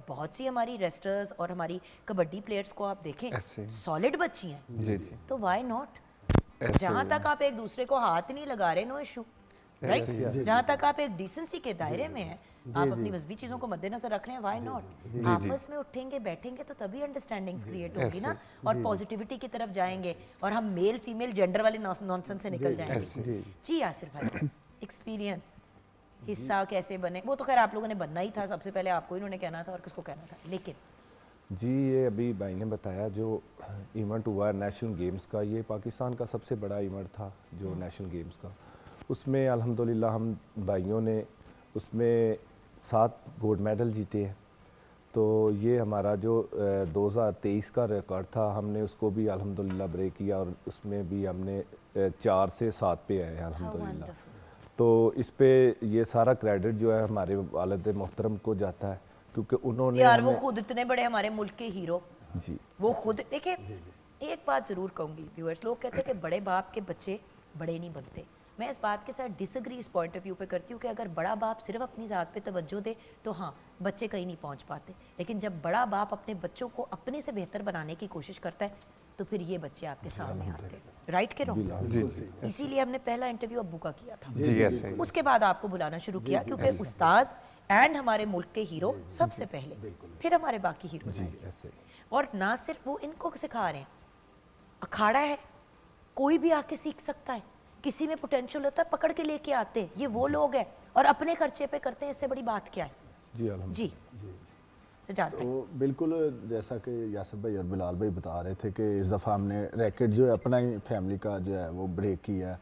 بہت سی ہماری ریسٹرز اور ہماری کبڈی پلیئرز کو آپ دیکھیں سالڈ بچی ہیں جی جی تو وائی ناٹ, جہاں تک آپ ایک دوسرے کو ہاتھ نہیں لگا رہے, نو ایشو رائٹ. جہاں تک آپ ایک ڈیسنسی کے دائرے میں ہیں, آپ اپنی مذہبی چیزوں کو مد نظر رکھ رہے ہیں, وائی ناٹ. آپس میں اٹھیں گے بیٹھیں گے تو تبھی انڈرسٹینڈنگز کریٹ ہوگی نا, اور پازیٹیوٹی کی طرف جائیں گے, اور ہم میل فیمیل جینڈر والے نانسنس سے نکل جائیں گے. جی یاسر بھائی, ایکسپیرینس حصہ کیسے بنے, وہ تو خیر آپ لوگوں نے بننا ہی تھا, سب سے پہلے آپ کو انہوں نے کہنا تھا اور کس کو کہنا تھا, لیکن جی یہ ابھی بھائی نے بتایا جو ایونٹ ہوا ہے نیشنل گیمز کا, یہ پاکستان کا سب سے بڑا ایونٹ تھا جو نیشنل گیمز کا. اس میں الحمدللہ ہم بھائیوں نے اس میں 7 گولڈ میڈل جیتے ہیں. تو یہ ہمارا جو 2023 کا ریکارڈ تھا, ہم نے اس کو بھی الحمدللہ بریک کیا, اور اس میں بھی ہم نے 4 سے 7 پہ آئے ہیں الحمدللہ. تو اس پہ یہ سارا کریڈٹ جو ہے ہمارے والد محترم کو جاتا ہے, کیونکہ انہوں نے یار وہ خود اتنے بڑے ہمارے ملک کے ہیرو, جی وہ خود دیکھیں. ایک بات ضرور کہوں گی ویورز, لوگ کہتے ہیں کہ بڑے باپ کے بچے بڑے نہیں بنتے. میں اس بات کے ساتھ ڈس ایگری اس پوائنٹ آف ویو پہ کرتی ہوں کہ اگر بڑا باپ صرف اپنی ذات پہ توجہ دے تو ہاں بچے کہیں نہیں پہنچ پاتے, لیکن جب بڑا باپ اپنے بچوں کو اپنے سے بہتر بنانے کی کوشش کرتا ہے تو پھر یہ بچے آپ کے سامنے آتے ہیں, رائٹ کہ رونگ؟ جی جی اسی لیے ہم نے پہلا انٹرویو ابو کا کیا تھا, جی ایسے اس کے بعد آپ کو بلانا شروع کیا, کیونکہ استاد اینڈ ہمارے ملک کے ہیرو سب سے پہلے, پھر ہمارے باقی ہیروز ہیں. اور نہ صرف وہ ان کو سکھا رہے ہیں, اکھاڑا ہے, کوئی بھی آ کے سیکھ سکتا ہے, کسی میں پوٹینشیل ہوتا ہے پکڑ کے لے کے آتے ہیں, یہ وہ لوگ ہیں اور اپنے خرچے پہ کرتے ہیں, اس سے بڑی بات کیا ہے؟ جی سجاد بھائی. تو بالکل جیسا کہ یاسر بھائی اور بلال بھائی بتا رہے تھے کہ اس دفعہ ہم نے ریکٹ جو ہے اپنا ہی فیملی کا جو ہے وہ بریک کیا ہے,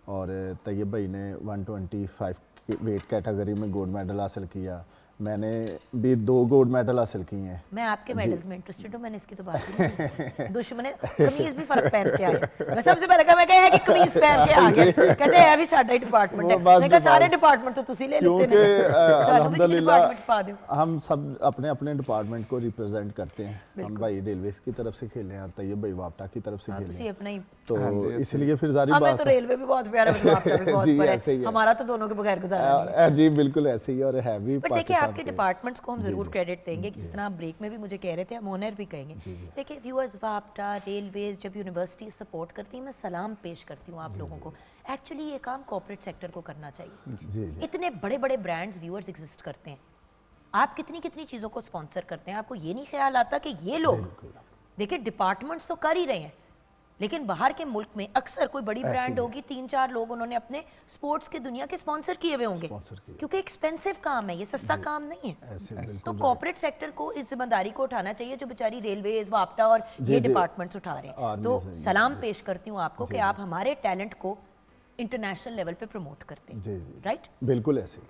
اور طیب بھائی نے 125 ویٹ کیٹیگری میں گولڈ میڈل حاصل کیا, میں نے بھی 2 گولڈ میڈل حاصل کیے ہیں. میں آپ کے میڈلز میں انٹرسٹڈ ہوں, میں نے اس کی تو بات ہی نہیں کی. دشمن قمیض بھی فرق پہن کے آئے, میں سب سے پہلے کہا میں کہا کہ قمیض پہن کے آ گئے, کہتے ہیں بھی ساڈا ہی ڈپارٹمنٹ ہے. میں کہا سارے ڈپارٹمنٹ تو تسی لے لیتے ہیں, الحمدللہ ہم سب اپنے اپنے ڈپارٹمنٹ کو ریپرزینٹ کرتے ہیں. ہم بھائی ریلویز کی طرف سے کھیلے ہیں اور طیب بھائی واپٹا کی طرف سے کھیلے ہیں, تو اس لیے پھر ظاہری بات ہے. ہمیں تو ریلوے بھی بہت پیارا ہے, واپٹا بھی بہت پیارا ہے, ہمارا تو دونوں کے بغیر گزارا نہیں ہے. جی بالکل ایسے ہی, اور ہے بھی. بٹ دیکھیں آپ کے ڈپارٹمنٹس کو ہم ضرور کریڈٹ دیں گے, جس طرح آپ بریک میں بھی مجھے کہہ رہے تھے, ہم اونر بھی کہیں گے. دیکھیں ویورز, واپٹا ریلویز جب یونیورسٹی سپورٹ کرتی ہیں, میں سلام پیش کرتی ہوں آپ لوگوں کو. ایکچولی یہ کام کارپوریٹ سیکٹر کو کرنا چاہیے. اتنے بڑے بڑے برانڈز ویورز ایگزسٹ کرتے ہیں, آپ کتنی کتنی چیزوں کو اسپانسر کرتے ہیں, آپ کو یہ نہیں خیال آتا کہ یہ لوگ دیکھیں ڈپارٹمنٹس تو کر ہی رہے ہیں, لیکن باہر کے ملک میں اکثر کوئی بڑی برانڈ ہوگی, 3-4 لوگ انہوں نے اپنے سپورٹس کے دنیا کے اسپانسر کیے ہوئے ہوں گے, کیونکہ ایکسپینسو کام ہے, یہ سستا کام نہیں ہے. تو کارپوریٹ سیکٹر کو اس ذمہ داری کو اٹھانا چاہیے جو بیچاری ریلویز, واپٹا اور یہ ڈپارٹمنٹس اٹھا رہے ہیں. تو سلام پیش کرتی ہوں آپ کو کہ آپ ہمارے ٹیلنٹ کو انٹرنیشنل لیول پہ پروموٹ کرتے ہیں, رائٹ؟ بالکل ایسے.